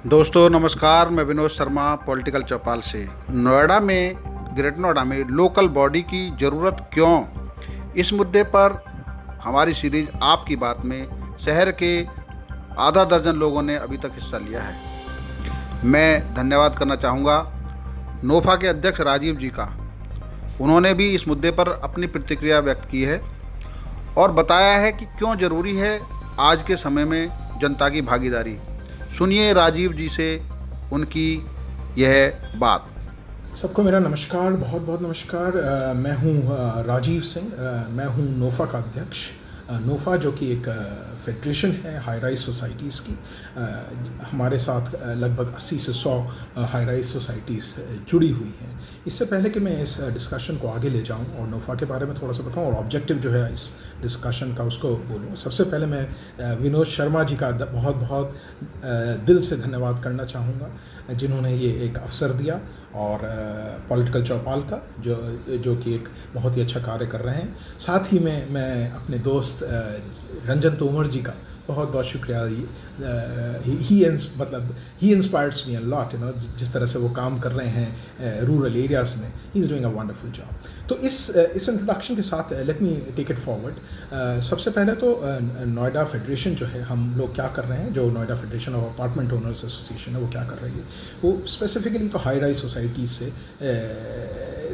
दोस्तों नमस्कार, मैं विनोद शर्मा पॉलिटिकल चौपाल से। नोएडा में, ग्रेटर नोएडा में लोकल बॉडी की ज़रूरत क्यों, इस मुद्दे पर हमारी सीरीज आपकी बात में शहर के आधा दर्जन लोगों ने अभी तक हिस्सा लिया है। मैं धन्यवाद करना चाहूँगा नोफा के अध्यक्ष राजीव जी का। उन्होंने भी इस मुद्दे पर अपनी प्रतिक्रिया व्यक्त की है और बताया है कि क्यों ज़रूरी है आज के समय में जनता की भागीदारी। सुनिए राजीव जी से उनकी यह बात। सबको मेरा नमस्कार, बहुत बहुत नमस्कार। मैं हूं राजीव सिंह। मैं हूं नोफा का अध्यक्ष। नोफा जो कि एक फेडरेशन है हाई राइज सोसाइटीज़ की। हमारे साथ लगभग 80 से 100 हाई राइज सोसाइटीज़ जुड़ी हुई हैं। इससे पहले कि मैं इस डिस्कशन को आगे ले जाऊं और नोफा के बारे में थोड़ा सा बताऊं और ऑब्जेक्टिव जो है इस डिस्कशन का उसको बोलूं, सबसे पहले मैं विनोद शर्मा जी का बहुत बहुत दिल से धन्यवाद करना चाहूँगा जिन्होंने ये एक अवसर दिया, और पॉलिटिकल चौपाल का जो कि एक बहुत ही अच्छा कार्य कर रहे हैं। साथ ही में मैं अपने दोस्त रंजन तोमर जी का बहुत बहुत शुक्रिया। ही इंस्पायर्स मी अ लॉट, जिस तरह से वो काम कर रहे हैं रूरल एरियाज़ में। He is doing a wonderful job. तो इस इंट्रोडक्शन के साथ let me take it forward. सबसे पहले तो नोएडा फेडरेशन जो है, हम लोग क्या कर रहे हैं, जो Noida federation of apartment owners association है वो क्या कर रही है, वो स्पेसिफिकली तो हाई राइज सोसाइटीज़ से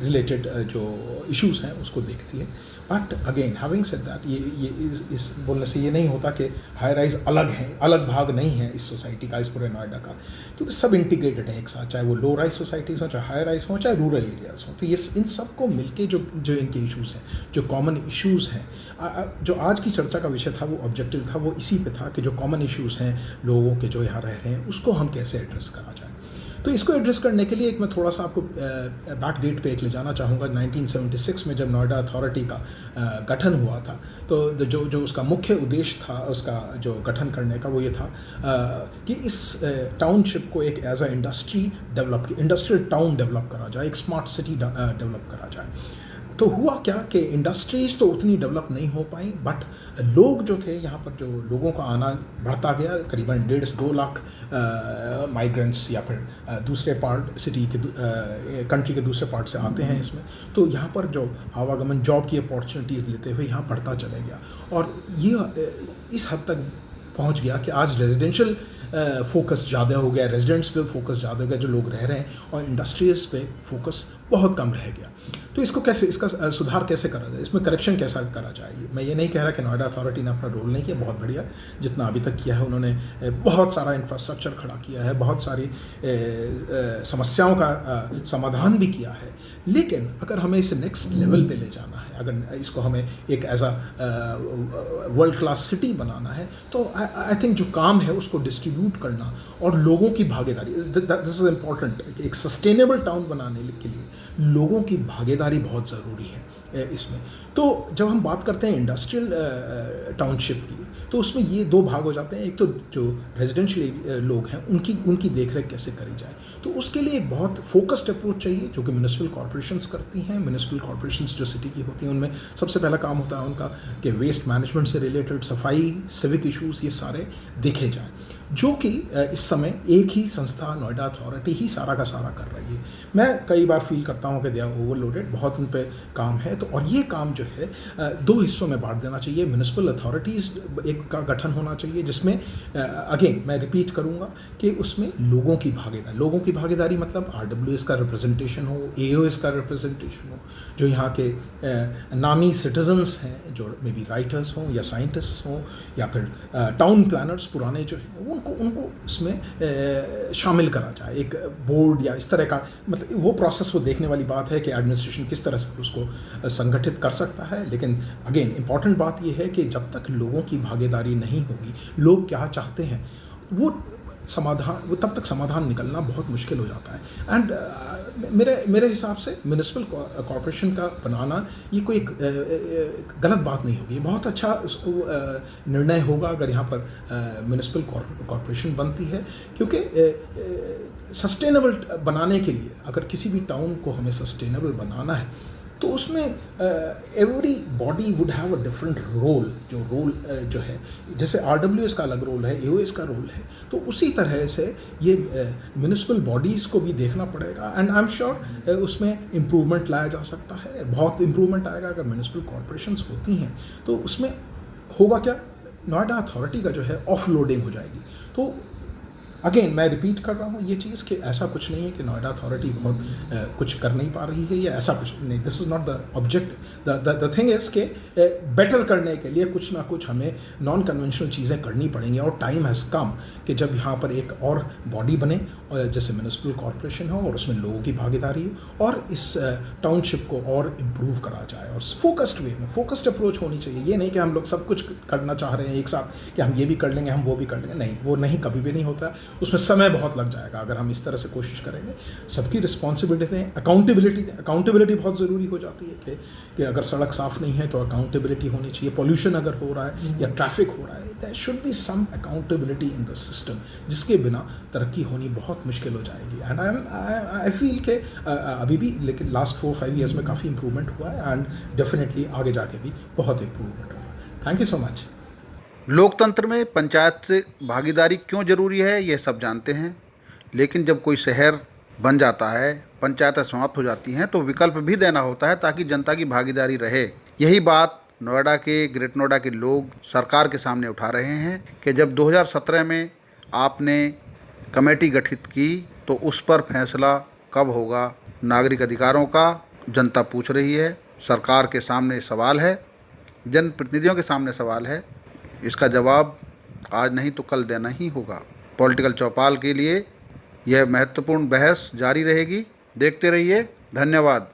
रिलेटेड जो इश्यूज़ हैं उसको देखती है। But again having said that, ये इस बोलने से ये नहीं होता कि हाई राइज अलग हैं, अलग भाग नहीं है इस सोसाइटी का, इस पूरे नोएडा का, क्योंकि सब इंटीग्रेटेड है एक साथ, चाहे वो लो राइज सोसाइटीज़ हों, चाहे हाई राइज हों, चाहे रूरल एरियाज़ हों। तो ये इन सब को मिलके जो इनके इश्यूज़ हैं, जो कॉमन इश्यूज़ हैं, जो आज की चर्चा का विषय था, वो ऑब्जेक्टिव था, वो इसी पे था कि जो कॉमन इश्यूज़ हैं लोगों के जो यहाँ रह रहे हैं, उसको हम कैसे एड्रेस करा जाए। तो इसको एड्रेस करने के लिए एक मैं थोड़ा सा आपको बैक डेट पे एक ले जाना चाहूँगा। 1976 में जब नोएडा अथॉरिटी का गठन हुआ था, तो जो उसका मुख्य उद्देश्य था उसका जो गठन करने का, वो ये था कि इस टाउनशिप को एक as a industrial town develop करा जाए, एक स्मार्ट सिटी डेवलप करा जाए। तो हुआ क्या कि इंडस्ट्रीज़ तो उतनी डेवलप नहीं हो पाई, बट लोग जो थे यहाँ पर, जो लोगों का आना बढ़ता गया। करीबन 1.5 से 2 लाख माइग्रेंट्स या फिर दूसरे पार्ट सिटी के कंट्री के दूसरे पार्ट से आते हैं इसमें। तो यहाँ पर जो आवागमन, जॉब की अपॉर्चुनिटीज़ लेते हुए यहाँ बढ़ता चले गया, और ये इस हद तक पहुँच गया कि आज रेजिडेंशियल फोकस ज़्यादा हो गया, रेजिडेंट्स पे फोकस ज़्यादा हो गया जो लोग रह रहे हैं, और इंडस्ट्रीज़ पे फोकस बहुत कम रह गया। तो इसको कैसे, इसका सुधार कैसे करा जाए, इसमें करेक्शन कैसा करा जाए। मैं ये नहीं कह रहा कि नोएडा अथॉरिटी ने अपना रोल नहीं किया, बहुत बढ़िया, जितना अभी तक किया है उन्होंने। बहुत सारा इंफ्रास्ट्रक्चर खड़ा किया है, बहुत सारी समस्याओं का समाधान भी किया है। लेकिन अगर हमें इसे नेक्स्ट लेवल पे ले जाना है, अगर इसको हमें एक as a world class city बनाना है, तो आई थिंक जो काम है उसको डिस्ट्रीब्यूट करना और लोगों की भागीदारी, दिस इज़ इम्पॉर्टेंट। एक सस्टेनेबल टाउन बनाने के लिए लोगों की भागीदारी बहुत ज़रूरी है इसमें। तो जब हम बात करते हैं इंडस्ट्रियल टाउनशिप की, तो उसमें ये 2 भाग हो जाते हैं। एक तो जो रेजिडेंशियल लोग हैं उनकी देखरेख कैसे करी जाए, तो उसके लिए एक बहुत फोकस्ड अप्रोच चाहिए, जो कि म्यूनिसिपल कॉर्पोरेशंस करती हैं। म्यूनिसिपल कॉर्पोरेशंस जो सिटी की होती हैं, उनमें सबसे पहला काम होता है उनका कि वेस्ट मैनेजमेंट से रिलेटेड, सफाई, सिविक इश्यूज़, ये सारे देखे जाएँ, जो कि इस समय एक ही संस्था नोएडा अथॉरिटी ही सारा का सारा कर रही है। मैं कई बार फील करता हूँ कि दे आर ओवरलोडेड, बहुत उन पे काम है। तो और ये काम जो है 2 हिस्सों में बांट देना चाहिए। म्यूनिसिपल अथॉरिटीज़ एक का गठन होना चाहिए, जिसमें अगेन मैं रिपीट करूँगा कि उसमें लोगों की भागीदारी मतलब RWS का रिप्रेजेंटेशन हो, AOS का रिप्रेजेंटेशन हो, जो यहाँ के नामी सिटीजन्स हैं, जो मे बी राइटर्स हों या साइंटिस्ट हों या फिर टाउन प्लानर्स पुराने जो हैं, उनको इसमें शामिल करा जाए, एक बोर्ड या इस तरह का। मतलब वो प्रोसेस, वो देखने वाली बात है कि एडमिनिस्ट्रेशन किस तरह से उसको संगठित कर सकता है। लेकिन अगेन इम्पॉर्टेंट बात ये है कि जब तक लोगों की भागीदारी नहीं होगी, लोग क्या चाहते हैं वो तब तक समाधान निकलना बहुत मुश्किल हो जाता है। एंड मेरे हिसाब से म्यूनिसिपल कॉर्पोरेशन का बनाना ये कोई एक गलत बात नहीं होगी। बहुत अच्छा निर्णय होगा अगर यहाँ पर म्यूनिसिपल कॉर्पोरेशन बनती है, क्योंकि सस्टेनेबल बनाने के लिए, अगर किसी भी टाउन को हमें सस्टेनेबल बनाना है, तो उसमें everybody would have a different role, जो है, जैसे RWS का अलग रोल है, AOS का रोल है, तो उसी तरह से ये म्यूनिसिपल बॉडीज़ को भी देखना पड़ेगा। एंड आई एम श्योर उसमें इम्प्रूवमेंट लाया जा सकता है, बहुत इम्प्रूवमेंट आएगा अगर म्यूनिसिपल कॉरपोरेशंस होती हैं। तो उसमें होगा क्या, नोएडा अथॉरिटी का जो है ऑफलोडिंग हो जाएगी। तो अगेन मैं रिपीट कर रहा हूँ ये चीज़ कि ऐसा कुछ नहीं है कि नोएडा अथॉरिटी बहुत कुछ कर नहीं पा रही है या ऐसा कुछ नहीं, this is not the object. The thing is कि बेटर करने के लिए कुछ ना कुछ हमें नॉन कन्वेंशनल चीज़ें करनी पड़ेंगी, और टाइम हैज़ कम कि जब यहाँ पर एक और बॉडी बने, और जैसे म्यूनिसिपल कॉरपोरेशन हो और उसमें लोगों की भागीदारी हो, और इस टाउनशिप को और इम्प्रूव करा जाए, और फोकस्ड वे में, फोकस्ड अप्रोच होनी चाहिए। ये नहीं कि हम लोग सब कुछ करना चाह रहे हैं एक साथ कि हम ये भी कर लेंगे, हम वो भी कर लेंगे, नहीं, वो नहीं, कभी भी नहीं होता। उसमें समय बहुत लग जाएगा अगर हम इस तरह से कोशिश करेंगे। सबकी रिस्पॉन्सिबिलिटी दें, अकाउंटेबिलिटी बहुत ज़रूरी हो जाती है कि अगर सड़क साफ़ नहीं है तो अकाउंटेबिलिटी होनी चाहिए। पॉल्यूशन अगर हो रहा है या ट्रैफिक हो रहा है, there should be some accountability in the system, जिसके बिना तरक्की होनी बहुत मुश्किल हो जाएगी। एंड आई फील के अभी भी, लेकिन लास्ट 4-5 ईयर्स में काफ़ी इंप्रूवमेंट हुआ है, एंड डेफिनेटली आगे जाके भी बहुत इंप्रूवमेंट होगा। Thank you so much. लोकतंत्र में पंचायत से भागीदारी क्यों ज़रूरी है ये सब जानते हैं, लेकिन जब कोई शहर बन जाता है, पंचायतें समाप्त हो जाती हैं, तो विकल्प भी देना होता है ताकि जनता की भागीदारी रहे। यही बात नोएडा के, ग्रेट नोएडा के लोग सरकार के सामने उठा रहे हैं कि जब 2017 में आपने कमेटी गठित की तो उस पर फैसला कब होगा। नागरिक अधिकारों का जनता पूछ रही है, सरकार के सामने सवाल है, जनप्रतिनिधियों के सामने सवाल है। इसका जवाब आज नहीं तो कल देना ही होगा। पॉलिटिकल चौपाल के लिए यह महत्वपूर्ण बहस जारी रहेगी। देखते रहिए। धन्यवाद।